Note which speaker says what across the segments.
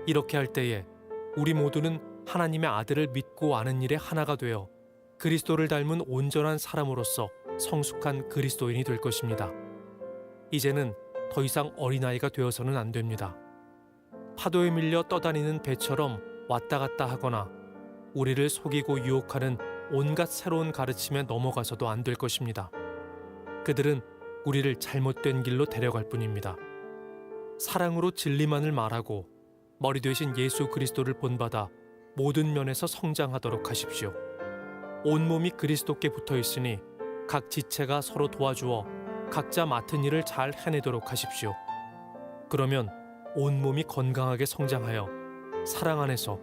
Speaker 1: 이렇게 할 때에 우리 모두는 하나님의 아들을 믿고 아는 일에 하나가 되어 그리스도를 닮은 온전한 사람으로서 성숙한 그리스도인이 될 것입니다. 이제는 더 이상 어린아이가 되어서는 안 됩니다. 파도에 밀려 떠다니는 배처럼 왔다 갔다 하거나 우리를 속이고 유혹하는 온갖 새로운 가르침에 넘어가서도 안 될 것입니다. 그들은 우리를 잘못된 길로 데려갈 뿐입니다. 사랑으로 진리만을 말하고 머리 되신 예수 그리스도를 본받아 모든 면에서 성장하도록 하십시오. 온몸이 그리스도께 붙어 있으니 각 지체가 서로 도와주어 각자 맡은 일을 잘 해내도록 하십시오. 그러면 온몸이 건강하게 성장하여 사랑 안에서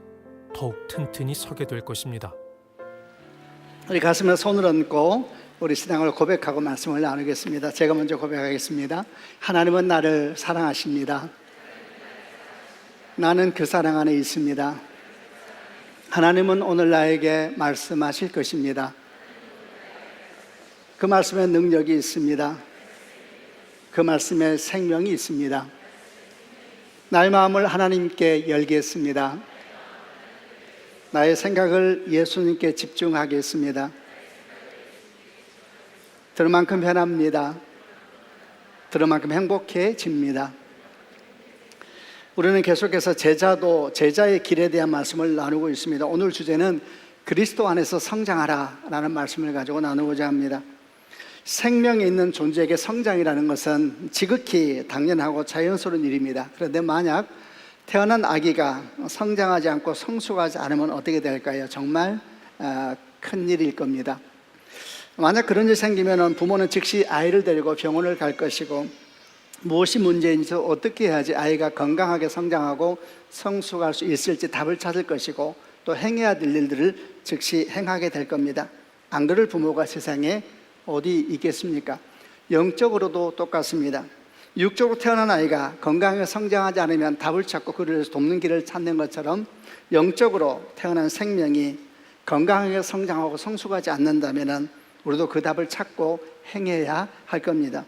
Speaker 1: 더욱 튼튼히 서게 될 것입니다.
Speaker 2: 우리 가슴에 손을 얹고 우리 신앙을 고백하고 말씀을 나누겠습니다. 제가 먼저 고백하겠습니다. 하나님은 나를 사랑하십니다. 나는 그 사랑 안에 있습니다. 하나님은 오늘 나에게 말씀하실 것입니다. 그 말씀에 능력이 있습니다. 그 말씀에 생명이 있습니다. 나의 마음을 하나님께 열겠습니다. 나의 생각을 예수님께 집중하겠습니다. 들을 만큼 변합니다. 들을 만큼 행복해집니다. 우리는 계속해서 제자의 길에 대한 말씀을 나누고 있습니다. 오늘 주제는 그리스도 안에서 성장하라 라는 말씀을 가지고 나누고자 합니다. 생명이 있는 존재에게 성장이라는 것은 지극히 당연하고 자연스러운 일입니다. 그런데 만약 태어난 아기가 성장하지 않고 성숙하지 않으면 어떻게 될까요? 정말 큰일일 겁니다. 만약 그런 일이 생기면 부모는 즉시 아이를 데리고 병원을 갈 것이고 무엇이 문제인지 어떻게 해야지 아이가 건강하게 성장하고 성숙할 수 있을지 답을 찾을 것이고 또 행해야 될 일들을 즉시 행하게 될 겁니다. 안 그럴 부모가 세상에 어디 있겠습니까? 영적으로도 똑같습니다. 육적으로 태어난 아이가 건강하게 성장하지 않으면 답을 찾고 그를 위해서 돕는 길을 찾는 것처럼 영적으로 태어난 생명이 건강하게 성장하고 성숙하지 않는다면 우리도 그 답을 찾고 행해야 할 겁니다.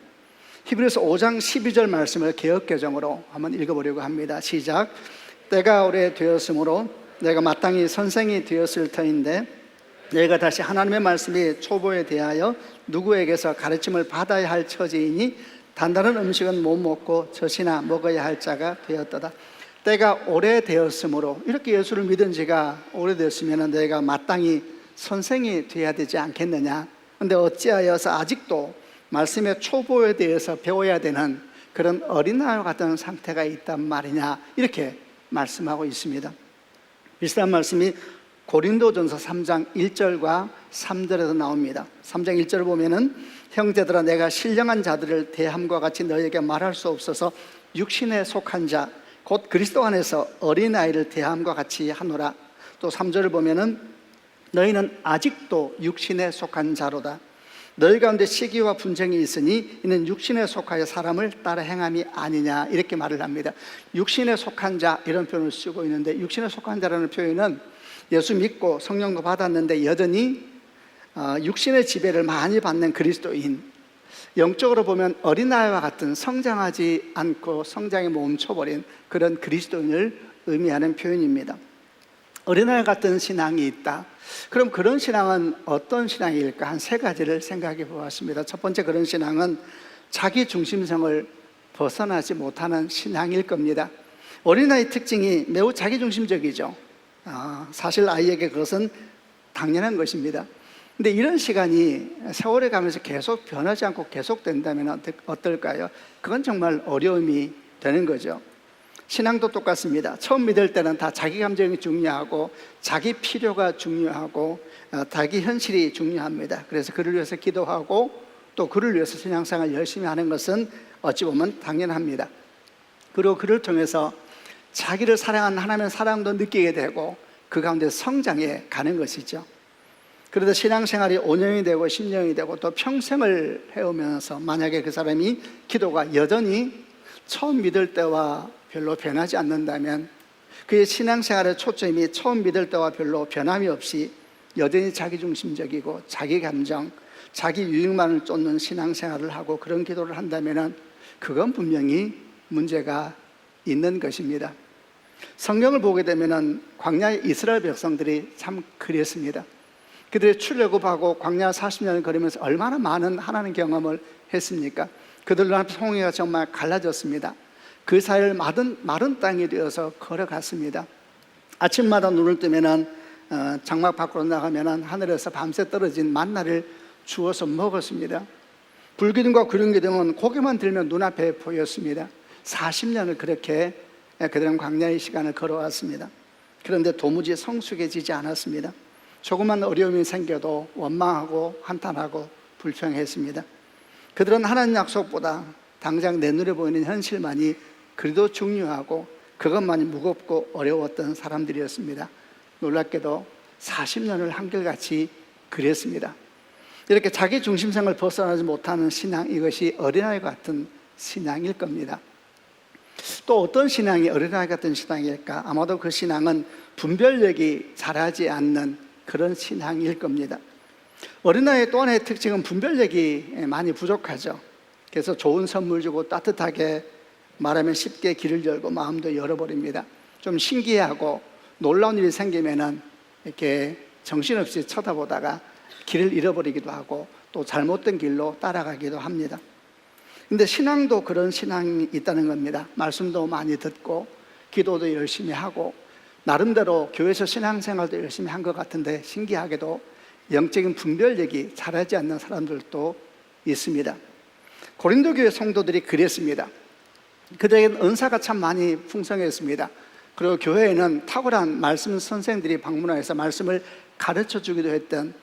Speaker 2: 히브리서 5장 12절 말씀을 개역개정으로 한번 읽어보려고 합니다. 시작. 때가 오래 되었으므로 내가 마땅히 선생이 되었을 터인데 내가 다시 하나님의 말씀이 초보에 대하여 누구에게서 가르침을 받아야 할 처지이니 단단한 음식은 못 먹고 젖이나 먹어야 할 자가 되었도다. 때가 오래되었으므로 이렇게 예수를 믿은 지가 오래되었으면 내가 마땅히 선생이 되어야 되지 않겠느냐. 그런데 어찌하여서 아직도 말씀의 초보에 대해서 배워야 되는 그런 어린아이와 같은 상태가 있단 말이냐, 이렇게 말씀하고 있습니다. 비슷한 말씀이 고린도전서 3장 1절과 3절에도 나옵니다. 3장 1절을 보면은 형제들아 내가 신령한 자들을 대함과 같이 너희에게 말할 수 없어서 육신에 속한 자 곧 그리스도 안에서 어린아이를 대함과 같이 하노라. 또 3절을 보면은 너희는 아직도 육신에 속한 자로다. 너희 가운데 시기와 분쟁이 있으니 이는 육신에 속하여 사람을 따라 행함이 아니냐, 이렇게 말을 합니다. 육신에 속한 자 이런 표현을 쓰고 있는데 육신에 속한 자라는 표현은 예수 믿고 성령도 받았는데 여전히 육신의 지배를 많이 받는 그리스도인, 영적으로 보면 어린아이와 같은 성장하지 않고 성장이 멈춰버린 그런 그리스도인을 의미하는 표현입니다. 어린아이 같은 신앙이 있다. 그럼 그런 신앙은 어떤 신앙일까? 한 세 가지를 생각해 보았습니다. 첫 번째, 그런 신앙은 자기 중심성을 벗어나지 못하는 신앙일 겁니다. 어린아이 특징이 매우 자기 중심적이죠. 사실 아이에게 그것은 당연한 것입니다. 근데 이런 시간이 세월이 가면서 계속 변하지 않고 계속된다면 어떨까요? 그건 정말 어려움이 되는 거죠. 신앙도 똑같습니다. 처음 믿을 때는 다 자기 감정이 중요하고 자기 필요가 중요하고 자기 현실이 중요합니다. 그래서 그를 위해서 기도하고 또 그를 위해서 신앙생활 열심히 하는 것은 어찌 보면 당연합니다. 그리고 그를 통해서 자기를 사랑하는 하나님의 사랑도 느끼게 되고 그 가운데 성장해 가는 것이죠. 그래도 신앙생활이 5년이 되고 10년이 되고 또 평생을 해오면서 만약에 그 사람이 기도가 여전히 처음 믿을 때와 별로 변하지 않는다면 그의 신앙생활의 초점이 처음 믿을 때와 별로 변함이 없이 여전히 자기중심적이고 자기 감정, 자기 유익만을 쫓는 신앙생활을 하고 그런 기도를 한다면 그건 분명히 문제가 있는 것입니다. 성경을 보게 되면 광야의 이스라엘 백성들이 참 그랬습니다. 그들이 출애굽하고 광야 40년을 걸으면서 얼마나 많은 하나님 경험을 했습니까? 그들로 한 홍해가 정말 갈라졌습니다. 그 사이를 마른 땅이 되어서 걸어갔습니다. 아침마다 눈을 뜨면 장막 밖으로 나가면 하늘에서 밤새 떨어진 만나를 주워서 먹었습니다. 불기둥과 구름기둥은 고개만 들면 눈앞에 보였습니다. 40년을 그렇게 그들은 광야의 시간을 걸어왔습니다. 그런데 도무지 성숙해지지 않았습니다. 조그만 어려움이 생겨도 원망하고 한탄하고 불평했습니다. 그들은 하나님 약속보다 당장 내 눈에 보이는 현실만이 그래도 중요하고 그것만이 무겁고 어려웠던 사람들이었습니다. 놀랍게도 40년을 한결같이 그랬습니다. 이렇게 자기 중심성을 벗어나지 못하는 신앙, 이것이 어린아이 같은 신앙일 겁니다. 또 어떤 신앙이 어린아이 같은 신앙일까? 아마도 그 신앙은 분별력이 자라지 않는 그런 신앙일 겁니다. 어린아이의 또 하나의 특징은 분별력이 많이 부족하죠. 그래서 좋은 선물 주고 따뜻하게 말하면 쉽게 길을 열고 마음도 열어버립니다. 좀 신기하고 놀라운 일이 생기면은 이렇게 정신없이 쳐다보다가 길을 잃어버리기도 하고 또 잘못된 길로 따라가기도 합니다. 근데 신앙도 그런 신앙이 있다는 겁니다. 말씀도 많이 듣고 기도도 열심히 하고 나름대로 교회에서 신앙생활도 열심히 한 것 같은데 신기하게도 영적인 분별력이 자라지 않는 사람들도 있습니다. 고린도 교회 성도들이 그랬습니다. 그들에게는 은사가 참 많이 풍성했습니다. 그리고 교회에는 탁월한 말씀 선생들이 방문해서 말씀을 가르쳐 주기도 했던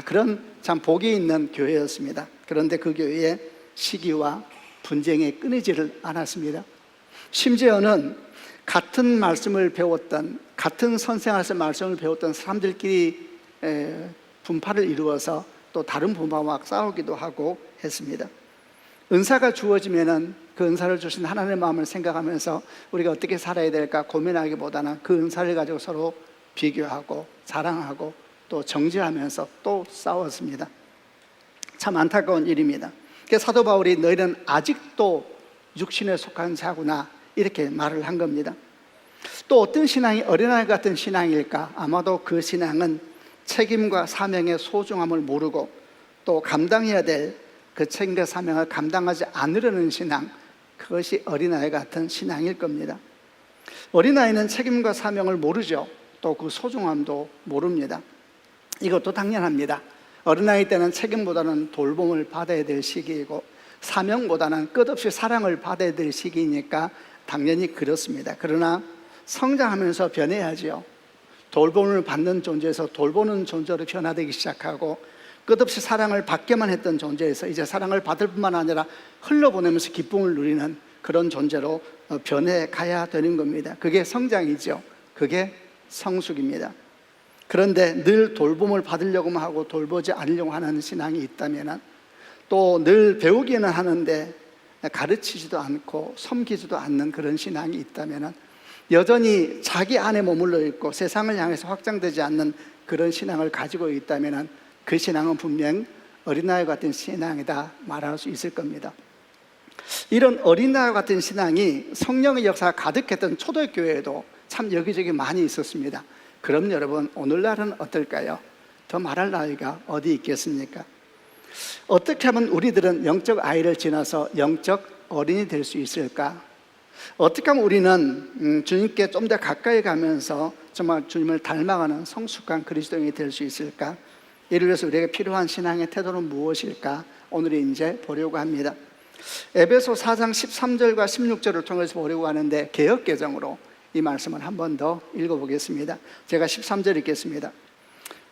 Speaker 2: 그런 참 복이 있는 교회였습니다. 그런데 그 교회에 시기와 분쟁이 끊이지를 않았습니다. 심지어는 같은 말씀을 배웠던, 같은 선생에서 말씀을 배웠던 사람들끼리 분파를 이루어서 또 다른 분파와 싸우기도 하고 했습니다. 은사가 주어지면은 그 은사를 주신 하나님의 마음을 생각하면서 우리가 어떻게 살아야 될까 고민하기보다는 그 은사를 가지고 서로 비교하고 자랑하고 또 정죄하면서 또 싸웠습니다. 참 안타까운 일입니다. 그래서 사도 바울이 너희는 아직도 육신에 속한 자구나 이렇게 말을 한 겁니다. 또 어떤 신앙이 어린아이 같은 신앙일까? 아마도 그 신앙은 책임과 사명의 소중함을 모르고 또 감당해야 될 그 책임과 사명을 감당하지 않으려는 신앙, 그것이 어린아이 같은 신앙일 겁니다. 어린아이는 책임과 사명을 모르죠. 또 그 소중함도 모릅니다. 이것도 당연합니다. 어린아이 때는 책임보다는 돌봄을 받아야 될 시기이고 사명보다는 끝없이 사랑을 받아야 될 시기이니까 당연히 그렇습니다. 그러나 성장하면서 변해야죠. 돌봄을 받는 존재에서 돌보는 존재로 변화되기 시작하고 끝없이 사랑을 받게만 했던 존재에서 이제 사랑을 받을 뿐만 아니라 흘러보내면서 기쁨을 누리는 그런 존재로 변해가야 되는 겁니다. 그게 성장이죠. 그게 성숙입니다. 그런데 늘 돌봄을 받으려고만 하고 돌보지 않으려고 하는 신앙이 있다면 또 늘 배우기는 하는데 가르치지도 않고 섬기지도 않는 그런 신앙이 있다면 여전히 자기 안에 머물러 있고 세상을 향해서 확장되지 않는 그런 신앙을 가지고 있다면 그 신앙은 분명 어린아이 같은 신앙이다 말할 수 있을 겁니다. 이런 어린아이 같은 신앙이 성령의 역사가 가득했던 초대교회에도 참 여기저기 많이 있었습니다. 그럼 여러분 오늘날은 어떨까요? 더 말할 나이가 어디 있겠습니까? 어떻게 하면 우리들은 영적 아이를 지나서 영적 어린이 될 수 있을까? 어떻게 하면 우리는 주님께 좀 더 가까이 가면서 정말 주님을 닮아가는 성숙한 그리스도인이 될 수 있을까? 이를 위해서 우리에게 필요한 신앙의 태도는 무엇일까? 오늘 이제 보려고 합니다. 에베소 4장 13절과 16절을 통해서 보려고 하는데 개역개정으로 이 말씀을 한 번 더 읽어보겠습니다. 제가 13절 읽겠습니다.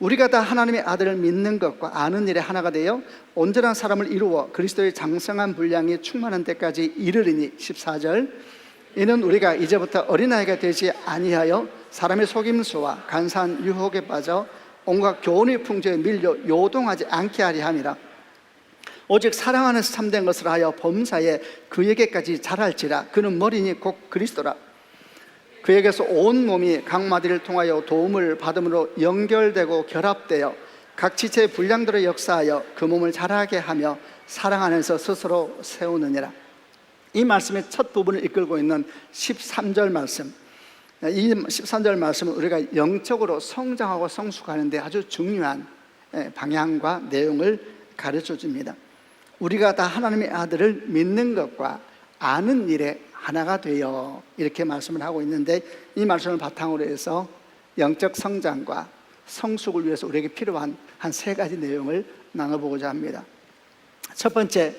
Speaker 2: 우리가 다 하나님의 아들을 믿는 것과 아는 일에 하나가 되어 온전한 사람을 이루어 그리스도의 장성한 분량이 충만한 때까지 이르리니 14절 이는 우리가 이제부터 어린아이가 되지 아니하여 사람의 속임수와 간사한 유혹에 빠져 온갖 교훈의 풍조에 밀려 요동하지 않게 하리 함이라. 오직 사랑 안에서 참된 것을 하여 범사에 그에게까지 자랄지라. 그는 머리니 곧 그리스도라. 그에게서 온 몸이 각 마디를 통하여 도움을 받음으로 연결되고 결합되어 각 지체의 분량대로 역사하여 그 몸을 자라게 하며 사랑 안에서 스스로 세우느니라. 이 말씀의 첫 부분을 이끌고 있는 13절 말씀, 이 13절 말씀은 우리가 영적으로 성장하고 성숙하는 데 아주 중요한 방향과 내용을 가르쳐 줍니다. 우리가 다 하나님의 아들을 믿는 것과 아는 일에 하나가 되어, 이렇게 말씀을 하고 있는데, 이 말씀을 바탕으로 해서 영적 성장과 성숙을 위해서 우리에게 필요한 한 3가지 내용을 나눠보고자 합니다. 첫 번째,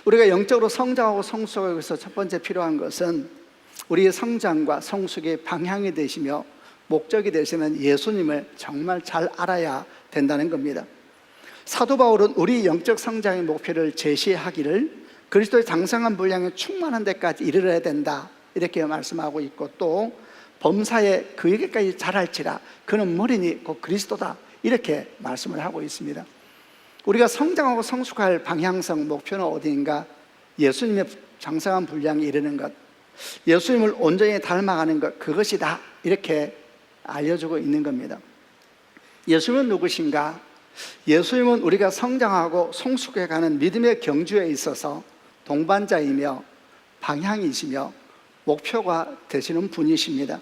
Speaker 2: 우리가 영적으로 성장하고 성숙하기 위해서 첫 번째 필요한 것은 우리의 성장과 성숙의 방향이 되시며 목적이 되시는 예수님을 정말 잘 알아야 된다는 겁니다. 사도 바울은 우리 영적 성장의 목표를 제시하기를 그리스도의 장성한 분량에 충만한 데까지 이르러야 된다, 이렇게 말씀하고 있고, 또 범사에 그에게까지 자랄지라 그는 머리니 곧 그리스도다, 이렇게 말씀을 하고 있습니다. 우리가 성장하고 성숙할 방향성, 목표는 어디인가? 예수님의 장성한 분량에 이르는 것, 예수님을 온전히 닮아가는 것, 그것이다, 이렇게 알려주고 있는 겁니다. 예수님은 누구신가? 예수님은 우리가 성장하고 성숙해가는 믿음의 경주에 있어서 동반자이며 방향이시며 목표가 되시는 분이십니다.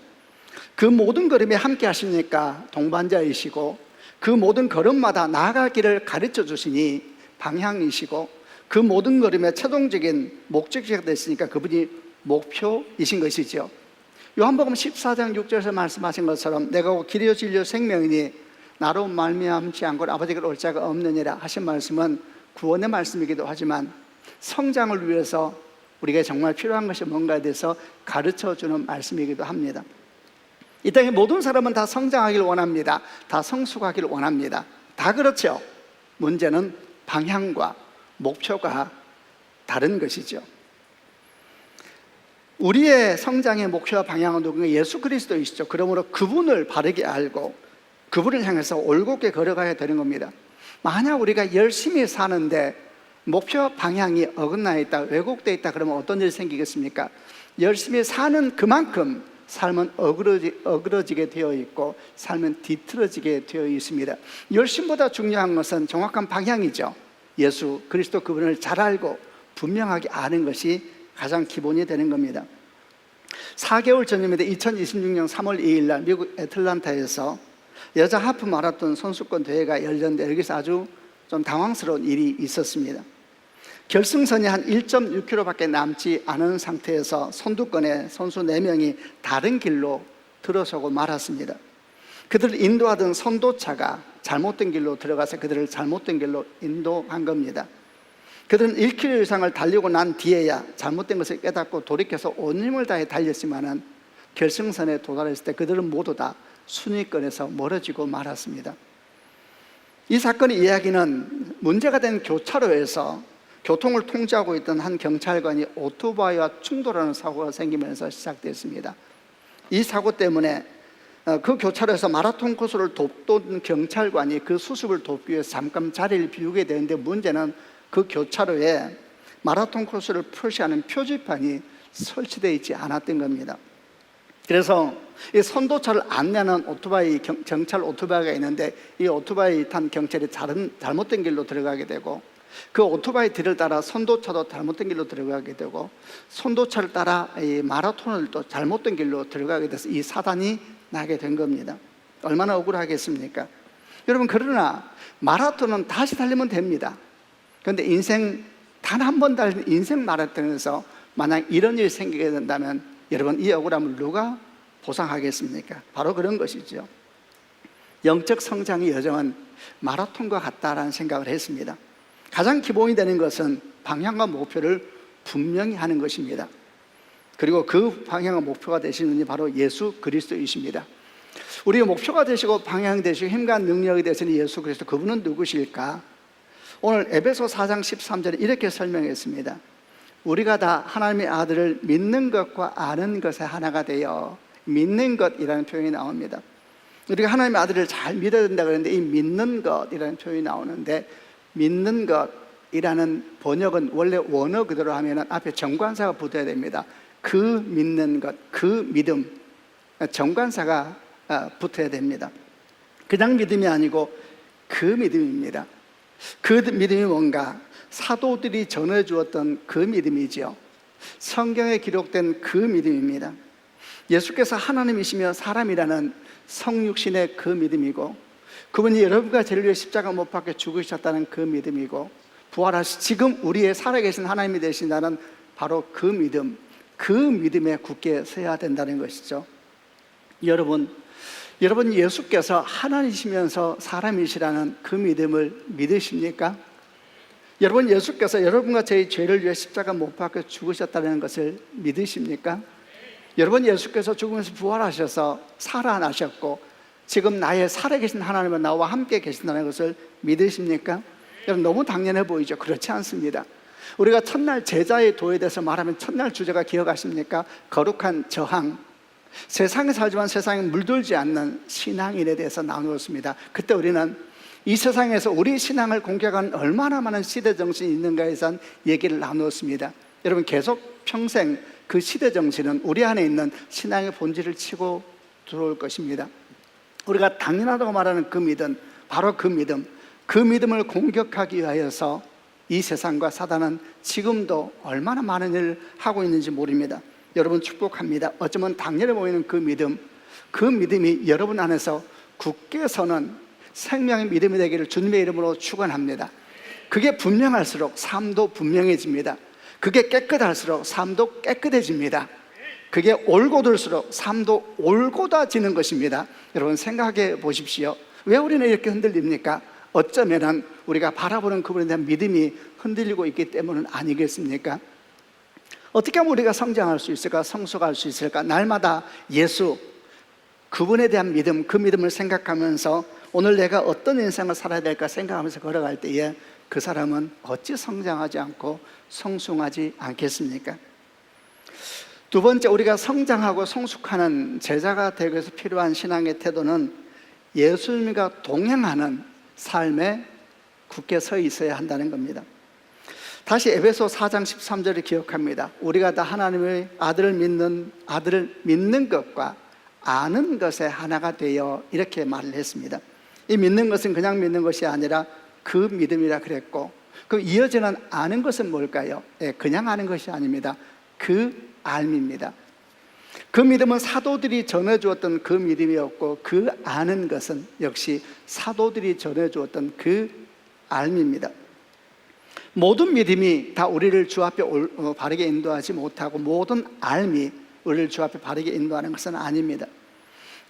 Speaker 2: 그 모든 걸음에 함께 하시니까 동반자이시고, 그 모든 걸음마다 나아갈 길을 가르쳐 주시니 방향이시고, 그 모든 걸음의 최종적인 목적지가 됐으니까 그분이 목표이신 것이죠. 요한복음 14장 6절에서 말씀하신 것처럼 내가 곧 길이요 진리요 생명이니 나로 말미암지 않고는 아버지께로 올 자가 없느니라 하신 말씀은 구원의 말씀이기도 하지만 성장을 위해서 우리가 정말 필요한 것이 뭔가에 대해서 가르쳐주는 말씀이기도 합니다. 이 땅의 모든 사람은 다 성장하기를 원합니다. 다 성숙하기를 원합니다. 다 그렇죠. 문제는 방향과 목표가 다른 것이죠. 우리의 성장의 목표와 방향은 누군가? 예수 그리스도이시죠. 그러므로 그분을 바르게 알고 그분을 향해서 올곧게 걸어가야 되는 겁니다. 만약 우리가 열심히 사는데 목표 방향이 어긋나 있다, 왜곡되어 있다, 그러면 어떤 일이 생기겠습니까? 열심히 사는 그만큼 삶은 어그러지게 되어 있고 삶은 뒤틀어지게 되어 있습니다. 열심보다 중요한 것은 정확한 방향이죠. 예수 그리스도 그분을 잘 알고 분명하게 아는 것이 가장 기본이 되는 겁니다. 4개월 전입니다. 2026년 3월 2일 날 미국 애틀란타에서 여자 하프 마라톤 선수권 대회가 열렸는데 여기서 아주 좀 당황스러운 일이 있었습니다. 결승선이 한 1.6km밖에 남지 않은 상태에서 선두권에 선수 4명이 다른 길로 들어서고 말았습니다. 그들을 인도하던 선도차가 잘못된 길로 들어가서 그들을 잘못된 길로 인도한 겁니다. 그들은 1km 이상을 달리고 난 뒤에야 잘못된 것을 깨닫고 돌이켜서 온 힘을 다해 달렸지만은 결승선에 도달했을 때 그들은 모두 다 순위권에서 멀어지고 말았습니다. 이 사건의 이야기는 문제가 된 교차로에서 교통을 통제하고 있던 한 경찰관이 오토바이와 충돌하는 사고가 생기면서 시작됐습니다. 이 사고 때문에 그 교차로에서 마라톤 코스를 돕던 경찰관이 그 수습을 돕기 위해서 잠깐 자리를 비우게 되는데, 문제는 그 교차로에 마라톤 코스를 표시하는 표지판이 설치되어 있지 않았던 겁니다. 그래서 이 선도차를 안내하는 오토바이, 경찰 오토바이가 있는데 이 오토바이 탄 경찰이 잘못된 길로 들어가게 되고, 그 오토바이 뒤를 따라 선도차도 잘못된 길로 들어가게 되고, 선도차를 따라 이 마라톤을 또 잘못된 길로 들어가게 돼서 이 사단이 나게 된 겁니다. 얼마나 억울하겠습니까? 여러분, 그러나 마라톤은 다시 달리면 됩니다. 그런데 인생 단 한 번 달린 인생 마라톤에서 만약 이런 일이 생기게 된다면 여러분, 이 억울함을 누가 보상하겠습니까? 바로 그런 것이죠. 영적 성장의 여정은 마라톤과 같다라는 생각을 했습니다. 가장 기본이 되는 것은 방향과 목표를 분명히 하는 것입니다. 그리고 그 방향과 목표가 되시는 분이 바로 예수 그리스도이십니다. 우리의 목표가 되시고 방향이 되시고 힘과 능력이 되시는 예수 그리스도, 그분은 누구실까? 오늘 에베소 4장 13절에 이렇게 설명했습니다. 우리가 다 하나님의 아들을 믿는 것과 아는 것에 하나가 되어, 믿는 것이라는 표현이 나옵니다. 우리가 하나님의 아들을 잘 믿어야 된다 그러는데 이 믿는 것이라는 표현이 나오는데, 믿는 것이라는 번역은 원래 원어 그대로 하면 앞에 정관사가 붙어야 됩니다. 그 믿는 것, 그 믿음, 정관사가 붙어야 됩니다. 그냥 믿음이 아니고 그 믿음입니다. 그 믿음이 뭔가? 사도들이 전해주었던 그 믿음이지요. 성경에 기록된 그 믿음입니다. 예수께서 하나님이시며 사람이라는 성육신의 그 믿음이고, 그분이 여러분과 저를 위해 십자가 못 박혀 죽으셨다는 그 믿음이고, 부활하시 지금 우리의 살아계신 하나님이 되신다는 바로 그 믿음, 그 믿음에 굳게 서야 된다는 것이죠. 여러분 예수께서 하나님이시면서 사람이시라는 그 믿음을 믿으십니까? 여러분 예수께서 여러분과 저희 죄를 위해 십자가 못 박혀 죽으셨다는 것을 믿으십니까? 여러분 예수께서 죽으면서 부활하셔서 살아나셨고 지금 나의 살아계신 하나님은 나와 함께 계신다는 것을 믿으십니까? 여러분 너무 당연해 보이죠? 그렇지 않습니다. 우리가 첫날 제자의 도에 대해서 말하면 첫날 주제가 기억하십니까? 거룩한 저항, 세상에 살지만 세상에 물들지 않는 신앙인에 대해서 나누었습니다. 그때 우리는 이 세상에서 우리 신앙을 공격하는 얼마나 많은 시대 정신이 있는가에 대한 얘기를 나누었습니다. 여러분 계속 평생 그 시대 정신은 우리 안에 있는 신앙의 본질을 치고 들어올 것입니다. 우리가 당연하다고 말하는 그 믿음, 바로 그 믿음을 공격하기 위하여서 이 세상과 사단은 지금도 얼마나 많은 일을 하고 있는지 모릅니다. 여러분 축복합니다. 어쩌면 당연해 보이는 그 믿음이 여러분 안에서 굳게 서는 생명의 믿음이 되기를 주님의 이름으로 축원합니다. 그게 분명할수록 삶도 분명해집니다. 그게 깨끗할수록 삶도 깨끗해집니다. 그게 올곧을수록 삶도 올곧아지는 것입니다. 여러분 생각해 보십시오. 왜 우리는 이렇게 흔들립니까? 어쩌면 우리가 바라보는 그분에 대한 믿음이 흔들리고 있기 때문은 아니겠습니까? 어떻게 하면 우리가 성장할 수 있을까? 성숙할 수 있을까? 날마다 예수, 그분에 대한 믿음, 그 믿음을 생각하면서 오늘 내가 어떤 인생을 살아야 될까 생각하면서 걸어갈 때에 그 사람은 어찌 성장하지 않고 성숙하지 않겠습니까? 두 번째, 우리가 성장하고 성숙하는 제자가 되기 위해서 필요한 신앙의 태도는 예수님과 동행하는 삶에 굳게 서 있어야 한다는 겁니다. 다시 에베소 4장 13절을 기억합니다. 우리가 다 하나님의 아들을 믿는 것과 아는 것에 하나가 되어, 이렇게 말을 했습니다. 이 믿는 것은 그냥 믿는 것이 아니라 그 믿음이라 그랬고, 그 이어지는 아는 것은 뭘까요? 그냥 아는 것이 아닙니다. 그 알미입니다. 그 믿음은 사도들이 전해주었던 그 믿음이었고, 그 아는 것은 역시 사도들이 전해주었던 그 알미입니다. 모든 믿음이 다 우리를 주 앞에 바르게 인도하지 못하고, 모든 알미 우리를 주 앞에 바르게 인도하는 것은 아닙니다.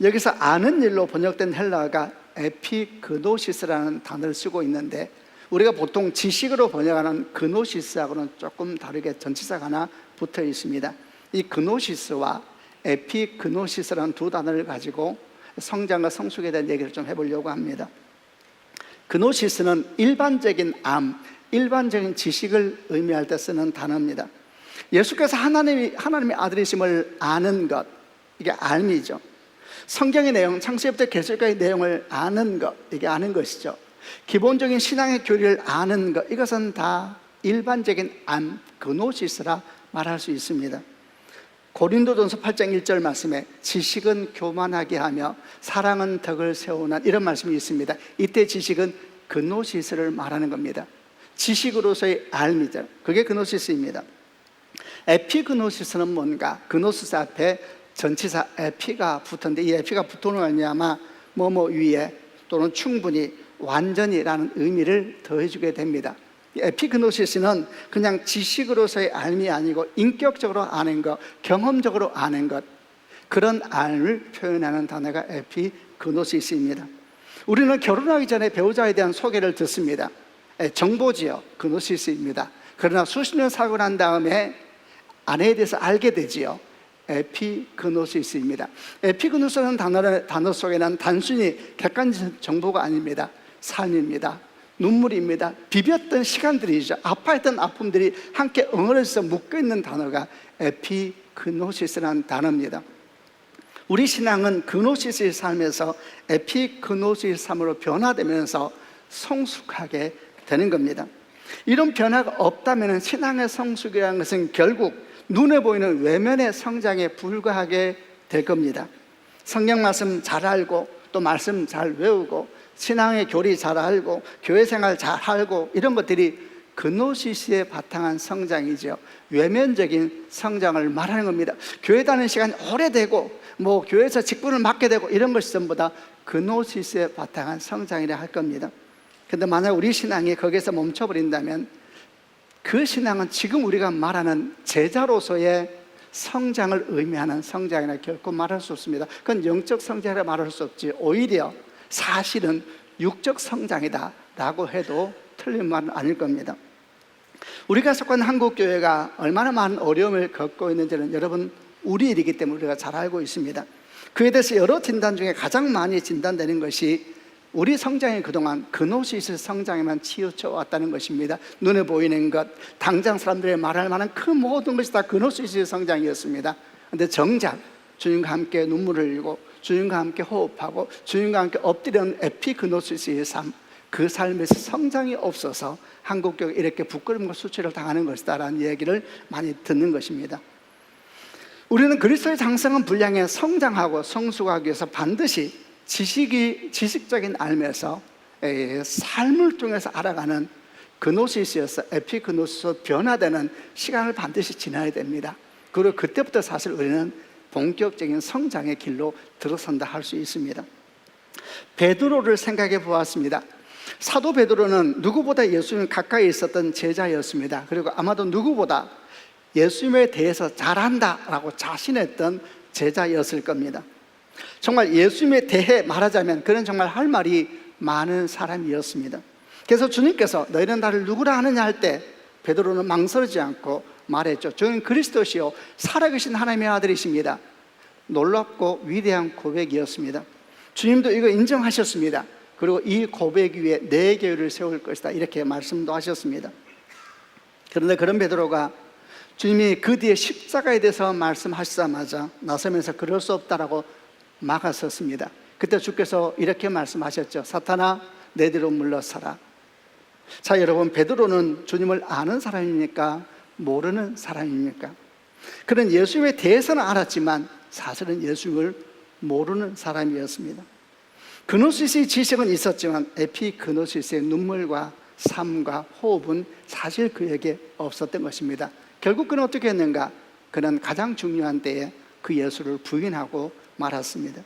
Speaker 2: 여기서 아는 일로 번역된 헬라어가 에피그노시스라는 단어를 쓰고 있는데, 우리가 보통 지식으로 번역하는 그노시스하고는 조금 다르게 전치사가 하나 붙어 있습니다. 이 그노시스와 에피그노시스라는 두 단어를 가지고 성장과 성숙에 대한 얘기를 좀 해보려고 합니다. 그노시스는 일반적인 일반적인 지식을 의미할 때 쓰는 단어입니다. 예수께서 하나님의 아들이심을 아는 것, 이게 알미죠. 성경의 내용, 창세기부터 계시록까지 내용을 아는 것, 이게 아는 것이죠. 기본적인 신앙의 교리를 아는 것, 이것은 다 일반적인 그노시스라 말할 수 있습니다. 고린도전서 8장 1절 말씀에 지식은 교만하게 하며 사랑은 덕을 세우는, 이런 말씀이 있습니다. 이때 지식은 그노시스를 말하는 겁니다. 지식으로서의 알미죠. 그게 그노시스입니다. 에피그노시스는 뭔가? 그노시스 앞에 전치사 에피가 붙었는데, 이 에피가 붙어는 아니야마 뭐뭐 위에 또는 충분히, 완전히라는 의미를 더해주게 됩니다. 에피그노시스는 그냥 지식으로서의 알미 아니고 인격적으로 아는 것, 경험적으로 아는 것, 그런 알을 표현하는 단어가 에피그노시스입니다. 우리는 결혼하기 전에 배우자에 대한 소개를 듣습니다. 정보지요, 그노시스입니다. 그러나 수십 년 살고 난 다음에 아내에 대해서 알게 되지요. 에피그노시스입니다. 에피그노시스라는 단어 속에는 단순히 객관적 정보가 아닙니다. 삶입니다. 눈물입니다. 비볐던 시간들이죠. 아파했던 아픔들이 함께 엉어려서 묶여있는 단어가 에피그노시스라는 단어입니다. 우리 신앙은 그노시스의 삶에서 에피그노시스의 삶으로 변화되면서 성숙하게 되는 겁니다. 이런 변화가 없다면 신앙의 성숙이라는 것은 결국 눈에 보이는 외면의 성장에 불과하게 될 겁니다. 성경 말씀 잘 알고 또 말씀 잘 외우고 신앙의 교리 잘 알고 교회 생활 잘 알고 이런 것들이 그노시스에 바탕한 성장이죠. 외면적인 성장을 말하는 겁니다. 교회 다니는 시간이 오래되고 교회에서 직분을 맡게 되고 이런 것이 전부 다 그노시스에 바탕한 성장이라 할 겁니다. 그런데 만약 우리 신앙이 거기서 멈춰버린다면 그 신앙은 지금 우리가 말하는 제자로서의 성장을 의미하는 성장이라 결코 말할 수 없습니다. 그건 영적 성장이라 말할 수 없지, 오히려 사실은 육적 성장이다 라고 해도 틀린 말은 아닐 겁니다. 우리가 속한 한국교회가 얼마나 많은 어려움을 겪고 있는지는 여러분 우리 일이기 때문에 우리가 잘 알고 있습니다. 그에 대해서 여러 진단 중에 가장 많이 진단되는 것이 우리 성장이 그동안 그노시스 성장에만 치우쳐 왔다는 것입니다. 눈에 보이는 것, 당장 사람들이 말할 만한 그 모든 것이 다 그노시스 성장이었습니다. 그런데 정작 주님과 함께 눈물을 흘리고 주님과 함께 호흡하고 주님과 함께 엎드리는 에피그노시스의 삶, 그 삶에서 성장이 없어서 한국교회가 이렇게 부끄러움과 수치를 당하는 것이다라는 얘기를 많이 듣는 것입니다. 우리는 그리스도의 장성한 분량에 성장하고 성숙하기 위해서 반드시 지식적인 알면서 삶을 통해서 알아가는 그노시스에서 에피그노시스로 변화되는 시간을 반드시 지나야 됩니다. 그리고 그때부터 사실 우리는 본격적인 성장의 길로 들어선다 할 수 있습니다. 베드로를 생각해 보았습니다. 사도 베드로는 누구보다 예수님 가까이 있었던 제자였습니다. 그리고 아마도 누구보다 예수님에 대해서 잘한다라고 자신했던 제자였을 겁니다. 정말 예수님에 대해 말하자면 그는 정말 할 말이 많은 사람이었습니다. 그래서 주님께서 너희는 나를 누구라 하느냐 할 때 베드로는 망설이지 않고 말했죠. 저는 그리스도시요 살아계신 하나님의 아들이십니다. 놀랍고 위대한 고백이었습니다. 주님도 이거 인정하셨습니다. 그리고 이 고백 위에 내 교회를 세울 것이다 이렇게 말씀도 하셨습니다. 그런데 그런 베드로가 주님이 그 뒤에 십자가에 대해서 말씀하시자마자 나서면서 그럴 수 없다라고 막았었습니다. 그때 주께서 이렇게 말씀하셨죠. 사탄아 내 뒤로 물러서라. 자, 여러분, 베드로는 주님을 아는 사람입니까? 모르는 사람입니까? 그는 예수님에 대해서는 알았지만 사실은 예수님을 모르는 사람이었습니다. 그노시스의 지식은 있었지만 에피그노시스의 눈물과 삶과 호흡은 사실 그에게 없었던 것입니다. 결국 그는 어떻게 했는가? 그는 가장 중요한 때에 그 예수를 부인하고 말았습니다.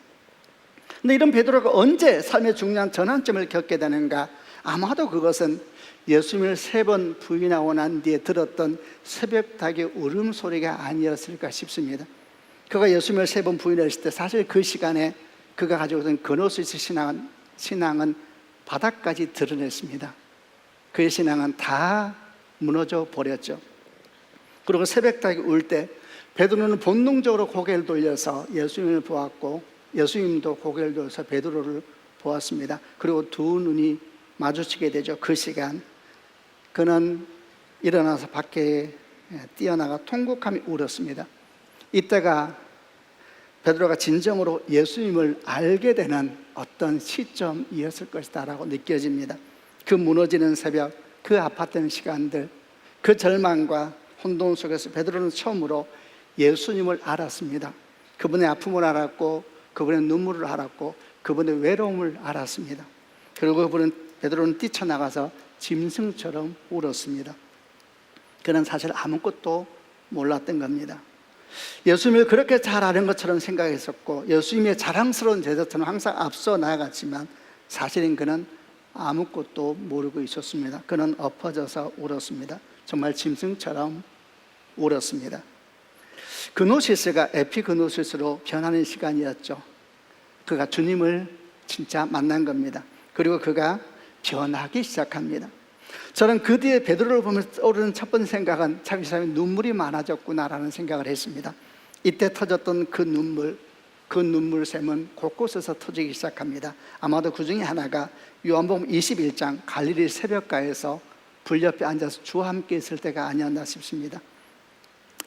Speaker 2: 그런데 이런 베드로가 언제 삶의 중요한 전환점을 겪게 되는가? 아마도 그것은 예수님을 3번 부인하고 난 뒤에 들었던 새벽 닭의 울음소리가 아니었을까 싶습니다. 그가 예수님을 3번 부인했을 때 사실 그 시간에 그가 가지고 있던 그노시스 신앙은 바닥까지 드러냈습니다. 그의 신앙은 다 무너져 버렸죠. 그리고 새벽 닭이 울 때 베드로는 본능적으로 고개를 돌려서 예수님을 보았고 예수님도 고개를 돌려서 베드로를 보았습니다. 그리고 두 눈이 마주치게 되죠. 그 시간 그는 일어나서 밖에 뛰어나가 통곡하며 울었습니다. 이때가 베드로가 진정으로 예수님을 알게 되는 어떤 시점이었을 것이다 라고 느껴집니다. 그 무너지는 새벽, 그 아팠던 시간들, 그 절망과 혼돈 속에서 베드로는 처음으로 예수님을 알았습니다. 그분의 아픔을 알았고 그분의 눈물을 알았고 그분의 외로움을 알았습니다. 그리고 베드로는 뛰쳐나가서 짐승처럼 울었습니다. 그는 사실 아무것도 몰랐던 겁니다. 예수님을 그렇게 잘 아는 것처럼 생각했었고 예수님의 자랑스러운 제자처럼 항상 앞서 나아갔지만 사실은 그는 아무것도 모르고 있었습니다. 그는 엎어져서 울었습니다. 정말 짐승처럼 울었습니다. 그노시스가 에피그노시스로 변하는 시간이었죠. 그가 주님을 진짜 만난 겁니다. 그리고 그가 변하기 시작합니다. 저는 그 뒤에 베드로를 보면서 떠오르는 첫 번째 생각은 참 이 사람이 눈물이 많아졌구나라는 생각을 했습니다. 이때 터졌던 그 눈물샘은 곳곳에서 터지기 시작합니다. 아마도 그 중에 하나가 요한복음 21장 갈릴리 새벽가에서 불 옆에 앉아서 주와 함께 있을 때가 아니었나 싶습니다.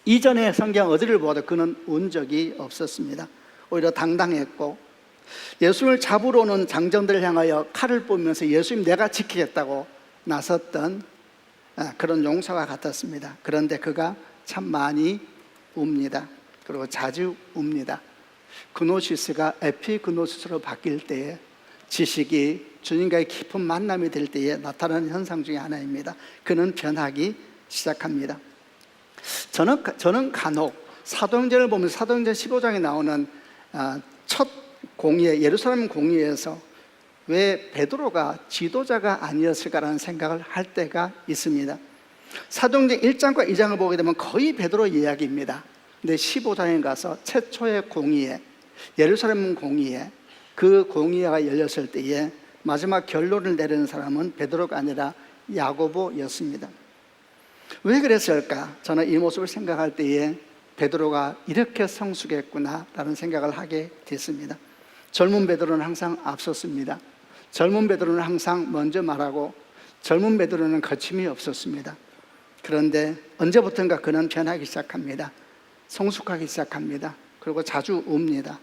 Speaker 2: 이전에 성경 어디를 보아도 그는 운 적이 없었습니다. 오히려 당당했고 예수님을 잡으러 오는 장정들을 향하여 칼을 뽑으면서 예수님 내가 지키겠다고 나섰던 그런 용사와 같았습니다. 그런데 그가 참 많이 웁니다. 그리고 자주 웁니다. 그노시스가 에피그노시스로 바뀔 때에 지식이 주님과의 깊은 만남이 될 때에 나타나는 현상 중에 하나입니다. 그는 변하기 시작합니다. 저는 간혹 사도행전을 보면 사도행전 15장에 나오는 첫 공의회, 예루살렘 공의회에서 왜 베드로가 지도자가 아니었을까라는 생각을 할 때가 있습니다. 사도행전 1장과 2장을 보게 되면 거의 베드로 이야기입니다. 근데 15장에 가서 최초의 공의회, 예루살렘 공의회, 그 공의회가 열렸을 때에 마지막 결론을 내리는 사람은 베드로가 아니라 야고보였습니다. 왜 그랬을까? 저는 이 모습을 생각할 때에 베드로가 이렇게 성숙했구나라는 생각을 하게 됐습니다. 젊은 베드로는 항상 앞섰습니다. 젊은 베드로는 항상 먼저 말하고 젊은 베드로는 거침이 없었습니다. 그런데 언제부턴가 그는 변하기 시작합니다. 성숙하기 시작합니다. 그리고 자주 웁니다.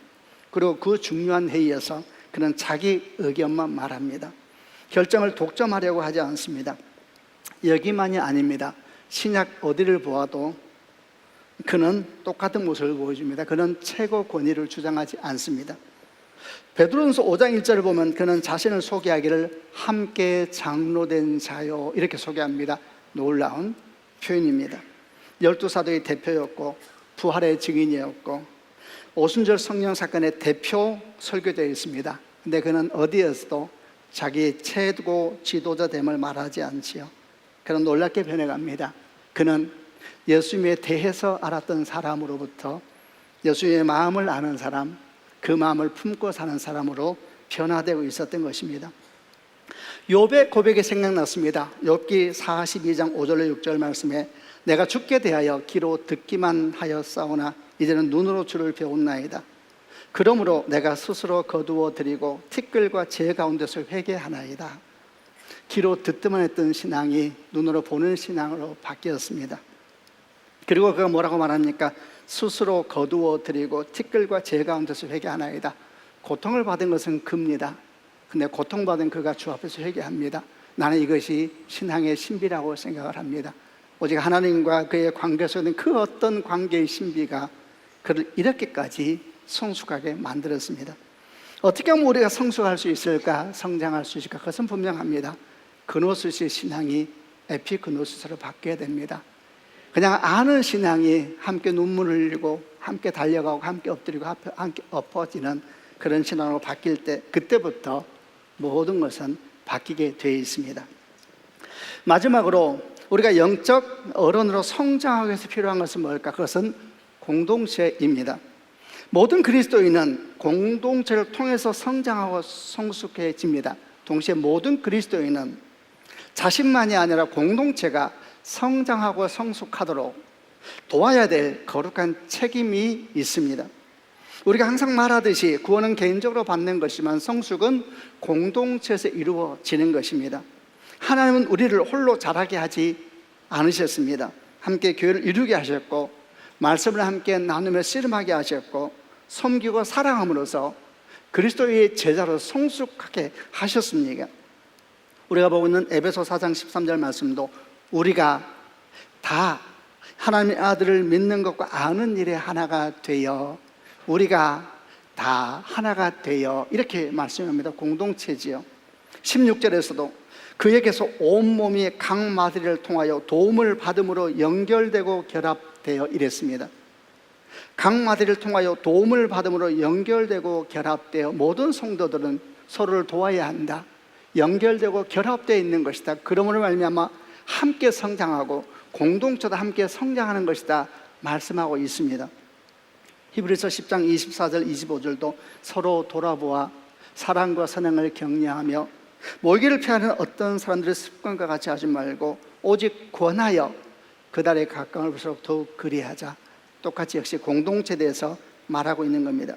Speaker 2: 그리고 그 중요한 회의에서 그는 자기 의견만 말합니다. 결정을 독점하려고 하지 않습니다. 여기만이 아닙니다. 신약 어디를 보아도 그는 똑같은 모습을 보여줍니다. 그는 최고 권위를 주장하지 않습니다. 베드로전서 5장 1절을 보면 그는 자신을 소개하기를 함께 장로된 자요 이렇게 소개합니다. 놀라운 표현입니다. 12사도의 대표였고 부활의 증인이었고 오순절 성령 사건의 대표 설교자였습니다. 근데 그는 어디에서도 자기 최고 지도자 됨을 말하지 않지요. 그는 놀랍게 변해갑니다. 그는 예수님에 대해서 알았던 사람으로부터 예수님의 마음을 아는 사람, 그 마음을 품고 사는 사람으로 변화되고 있었던 것입니다. 욥의 고백이 생각났습니다. 욥기 42장 5절로 6절 말씀에 내가 주께 대하여 귀로 듣기만 하였사오나 이제는 눈으로 주를 배웠나이다. 그러므로 내가 스스로 거두어 드리고 티끌과 재 가운데서 회개하나이다. 귀로 듣기만 했던 신앙이 눈으로 보는 신앙으로 바뀌었습니다. 그리고 그가 뭐라고 말합니까? 스스로 거두어 드리고 티끌과 재 가운데서 회개하나이다. 고통을 받은 것은 큽니다. 근데 고통받은 그가 주 앞에서 회개합니다. 나는 이것이 신앙의 신비라고 생각을 합니다. 오직 하나님과 그의 관계 속에는 그 어떤 관계의 신비가 그를 이렇게까지 성숙하게 만들었습니다. 어떻게 하면 우리가 성숙할 수 있을까? 성장할 수 있을까? 그것은 분명합니다. 그노스의 신앙이 에피그노스로 바뀌어야 됩니다. 그냥 아는 신앙이 함께 눈물을 흘리고 함께 달려가고 함께 엎드리고 함께 엎어지는 그런 신앙으로 바뀔 때 그때부터 모든 것은 바뀌게 되어 있습니다. 마지막으로 우리가 영적 어른으로 성장하기 위해서 필요한 것은 뭘까? 그것은 공동체입니다. 모든 그리스도인은 공동체를 통해서 성장하고 성숙해집니다. 동시에 모든 그리스도인은 자신만이 아니라 공동체가 성장하고 성숙하도록 도와야 될 거룩한 책임이 있습니다. 우리가 항상 말하듯이 구원은 개인적으로 받는 것이지만 성숙은 공동체에서 이루어지는 것입니다. 하나님은 우리를 홀로 자라게 하지 않으셨습니다. 함께 교회를 이루게 하셨고 말씀을 함께 나누며 씨름하게 하셨고 섬기고 사랑함으로써 그리스도의 제자로 성숙하게 하셨습니다. 우리가 보고 있는 에베소 4장 13절 말씀도 우리가 다 하나님의 아들을 믿는 것과 아는 일에 하나가 되어 우리가 다 하나가 되어 이렇게 말씀합니다. 공동체지요. 16절에서도 그에게서 온몸이 각 마디를 통하여 도움을 받음으로 연결되고 결합되어 이랬습니다. 각 마디를 통하여 도움을 받음으로 연결되고 결합되어 모든 성도들은 서로를 도와야 한다. 연결되고 결합되어 있는 것이다. 그러므로 말미암아 함께 성장하고 공동체도 함께 성장하는 것이다 말씀하고 있습니다. 히브리서 10장 24절 25절도 서로 돌아보아 사랑과 선행을 격려하며 모이기를 피하는 어떤 사람들의 습관과 같이 하지 말고 오직 권하여 그달에 가까울수록 더욱 그리하자. 똑같이 역시 공동체에 대해서 말하고 있는 겁니다.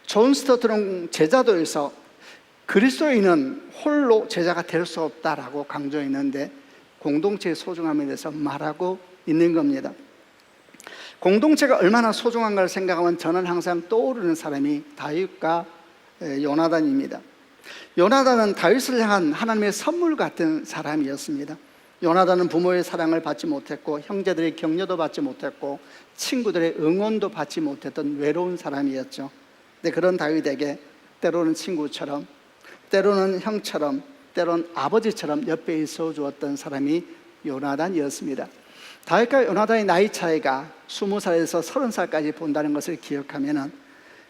Speaker 2: 존 스토트론 제자도에서 그리스도인은 홀로 제자가 될 수 없다라고 강조했는데 공동체의 소중함에 대해서 말하고 있는 겁니다. 공동체가 얼마나 소중한가를 생각하면 저는 항상 떠오르는 사람이 다윗과 요나단입니다. 요나단은 다윗을 향한 하나님의 선물 같은 사람이었습니다. 요나단은 부모의 사랑을 받지 못했고 형제들의 격려도 받지 못했고 친구들의 응원도 받지 못했던 외로운 사람이었죠. 근데 그런 다윗에게 때로는 친구처럼 때로는 형처럼, 때로는 아버지처럼 옆에 있어 주었던 사람이 요나단이었습니다. 다윗과 요나단의 나이 차이가 20살에서 30살까지 본다는 것을 기억하면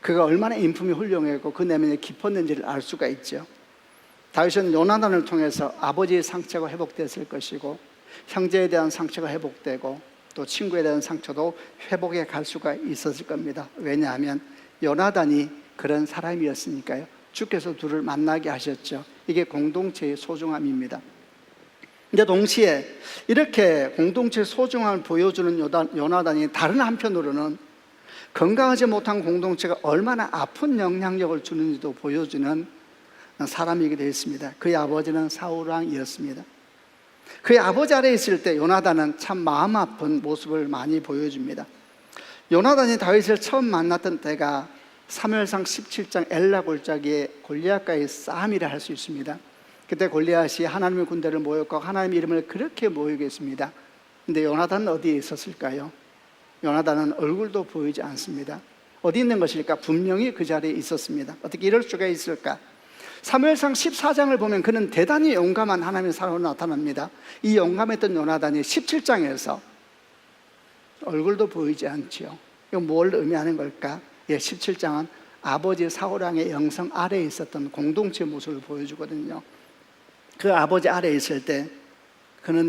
Speaker 2: 그가 얼마나 인품이 훌륭했고 그 내면이 깊었는지를 알 수가 있죠. 다윗은 요나단을 통해서 아버지의 상처가 회복됐을 것이고 형제에 대한 상처가 회복되고 또 친구에 대한 상처도 회복해 갈 수가 있었을 겁니다. 왜냐하면 요나단이 그런 사람이었으니까요. 주께서 둘을 만나게 하셨죠. 이게 공동체의 소중함입니다. 근데 동시에 이렇게 공동체의 소중함을 보여주는 요나단이 다른 한편으로는 건강하지 못한 공동체가 얼마나 아픈 영향력을 주는지도 보여주는 사람이기도 했습니다. 그의 아버지는 사울 왕이었습니다. 그의 아버지 아래에 있을 때 요나단은 참 마음 아픈 모습을 많이 보여줍니다. 요나단이 다윗을 처음 만났던 때가 사무엘상 17장 엘라 골짜기에 골리앗과의 싸움이라 할 수 있습니다. 그때 골리앗이 하나님의 군대를 모였고 하나님의 이름을 그렇게 모이게 했습니다. 근데 요나단은 어디에 있었을까요? 요나단은 얼굴도 보이지 않습니다. 어디 있는 것일까? 분명히 그 자리에 있었습니다. 어떻게 이럴 수가 있을까? 사무엘상 14장을 보면 그는 대단히 용감한 하나님의 사람으로 나타납니다. 이 용감했던 요나단이 17장에서 얼굴도 보이지 않지요. 이건 뭘 의미하는 걸까? 17장은 아버지 사울왕의 영성 아래에 있었던 공동체 모습을 보여주거든요. 그 아버지 아래에 있을 때 그는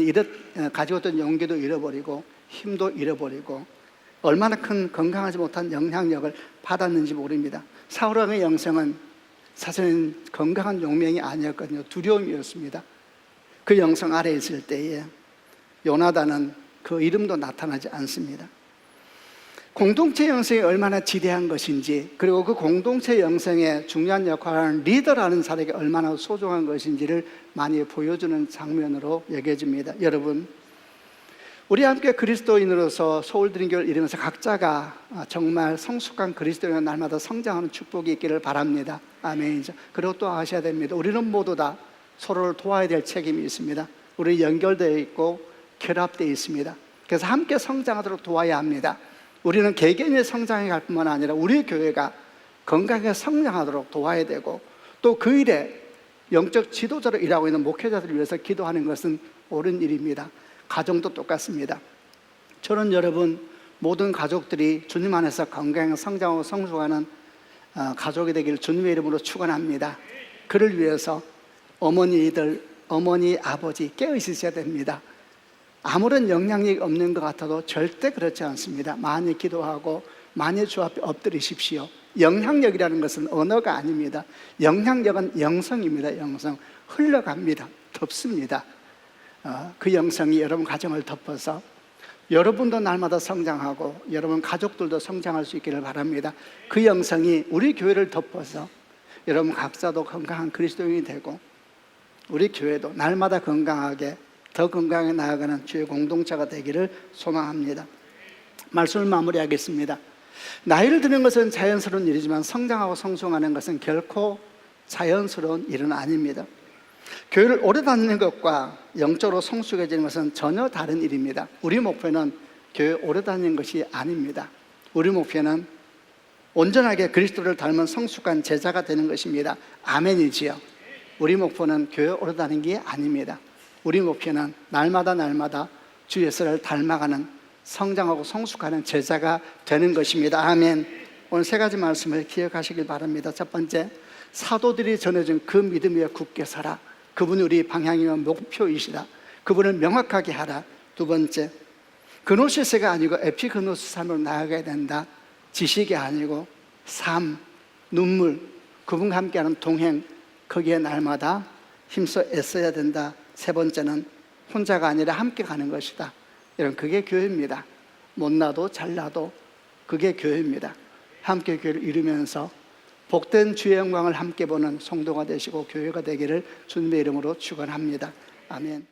Speaker 2: 가지고 있던 용기도 잃어버리고 힘도 잃어버리고 얼마나 큰 건강하지 못한 영향력을 받았는지 모릅니다. 사울왕의 영성은 사실은 건강한 용맹이 아니었거든요. 두려움이었습니다. 그 영성 아래에 있을 때에 요나단은 그 이름도 나타나지 않습니다. 공동체 영성이 얼마나 지대한 것인지, 그리고 그 공동체 영성에 중요한 역할을 하는 리더라는 사람에게 얼마나 소중한 것인지를 많이 보여주는 장면으로 여겨집니다. 여러분, 우리 함께 그리스도인으로서 서울드림교회를 이루면서 각자가 정말 성숙한 그리스도인의 날마다 성장하는 축복이 있기를 바랍니다. 아멘이죠. 그리고 또 아셔야 됩니다. 우리는 모두 다 서로를 도와야 될 책임이 있습니다. 우리 연결되어 있고 결합되어 있습니다. 그래서 함께 성장하도록 도와야 합니다. 우리는 개개인의 성장해 갈 뿐만 아니라 우리 교회가 건강하게 성장하도록 도와야 되고, 또 그 일에 영적 지도자로 일하고 있는 목회자들을 위해서 기도하는 것은 옳은 일입니다. 가정도 똑같습니다. 저는 여러분 모든 가족들이 주님 안에서 건강하게 성장하고 성숙하는 가족이 되기를 주님의 이름으로 축원합니다. 그를 위해서 어머니, 아버지 깨어 있으셔야 됩니다. 아무런 영향력이 없는 것 같아도 절대 그렇지 않습니다. 많이 기도하고 많이 주 앞에 엎드리십시오. 영향력이라는 것은 언어가 아닙니다. 영향력은 영성입니다. 영성. 흘러갑니다. 덮습니다. 그 영성이 여러분 가정을 덮어서 여러분도 날마다 성장하고 여러분 가족들도 성장할 수 있기를 바랍니다. 그 영성이 우리 교회를 덮어서 여러분 각자도 건강한 그리스도인이 되고 우리 교회도 날마다 건강하게 더 건강하게 나아가는 주의 공동체가 되기를 소망합니다. 말씀을 마무리하겠습니다. 나이를 드는 것은 자연스러운 일이지만 성장하고 성숙하는 것은 결코 자연스러운 일은 아닙니다. 교회를 오래 다니는 것과 영적으로 성숙해지는 것은 전혀 다른 일입니다. 우리 목표는 교회 오래 다니는 것이 아닙니다. 우리 목표는 온전하게 그리스도를 닮은 성숙한 제자가 되는 것입니다. 아멘이지요. 우리 목표는 교회 오래 다니는 게 아닙니다. 우리 목표는 날마다 주 예수를 닮아가는 성장하고 성숙하는 제자가 되는 것입니다. 아멘. 오늘 세 가지 말씀을 기억하시길 바랍니다. 첫 번째, 사도들이 전해준 그 믿음 위에 굳게 서라. 그분이 우리 방향이며 목표이시다. 그분을 명확하게 하라. 두 번째, 그노시스가 아니고 에피그노스 삶으로 나아가야 된다. 지식이 아니고 삶, 눈물, 그분과 함께하는 동행, 거기에 날마다 힘써 애써야 된다. 세 번째는 혼자가 아니라 함께 가는 것이다. 여러분, 그게 교회입니다. 못나도 잘나도 그게 교회입니다. 함께 교회를 이루면서 복된 주의 영광을 함께 보는 성도가 되시고 교회가 되기를 주님의 이름으로 축원합니다. 아멘.